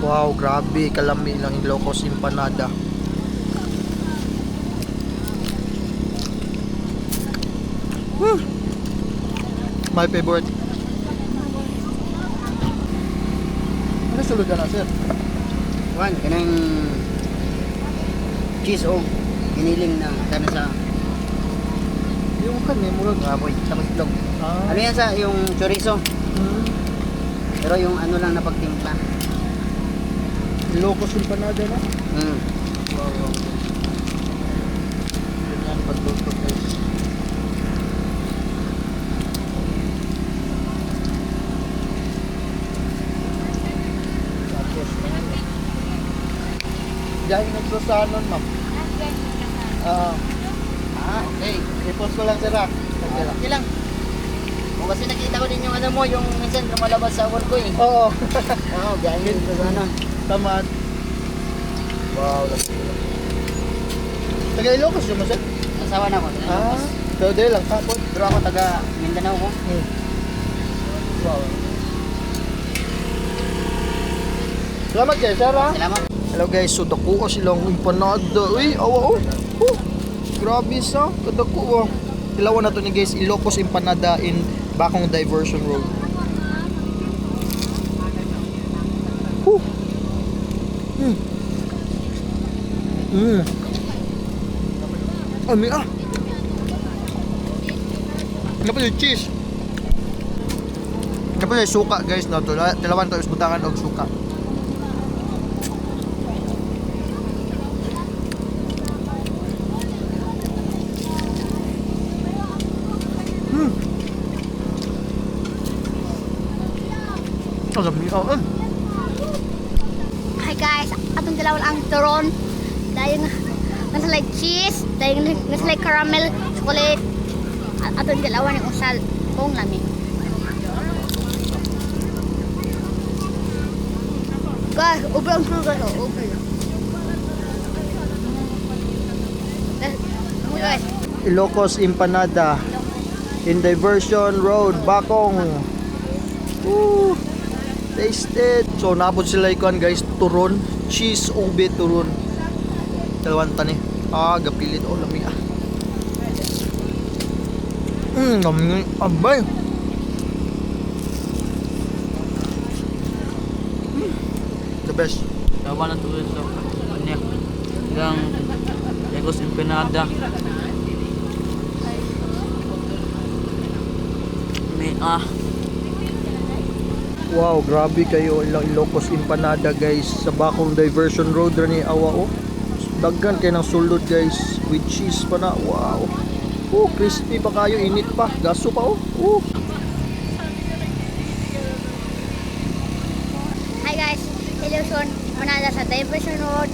Wow, grabe kalami ng Ilocos empanada. My favorite. Ano sulod na sir? Juan, kanang cheese o giniling na kana sa Yung kanya murag baboy tapos itlog. ah. Ano yan sa yung chorizo? Hmm. Pero yung ano lang na pagtimpla. Ilocos empanada na. Mm. Wow. Ganyan pagluto guys. Tapos diyan nagsasanon ma'am. Okay. I-post ko lang sir ha. Okay lang. O kasi nakita ko din yung ano mo, yung minsan lumalabas sa work ko eh. Oo. Oo, biyahe yun sa ano. Tamad. Wow. Taga Ilocos yun mo sir? Asawa na ko. Pero dahil lang kapon. Pero ako taga Mindanao ko. Wow. Salamat guys, sir ha. Salamat. Hello guys, so dako silang empanada. Uy, awa oh. Grabe sa, kadako oh. Ilawan na to ni guys, Ilocos empanada in Bakong Diversion Road. Woo. Ami Ano pa yung cheese? Ano pa yung suka guys na to. Dalawan to is butangan og suka. Alam niyo, Hi guys, atong dalawa ang turon. Dahil nasa like cheese, dahil nasa like caramel, chocolate. Atong dalawa ng usal kung lami. Guys, ubi ang sugar ko, ubi. Guys, Ilocos empanada in Diversion Road, Bakong. Woo! Tasted. So naabot sila ikon guys, turon, cheese ube turon. Dalawang tani. Gapilit lami lami abay. The best. Dawa na tuloy sa kanya. Hanggang Ilocos empanada. May Wow, grabe kayo ilang Ilocos empanada guys sa Bakong Diversion Road ni awa oh. Daggan kay ng sulod guys with cheese pa na. Wow. Crispy pa kayo, init pa, gaso pa oh. hi guys, Ilocos Manada sa Diversion Road.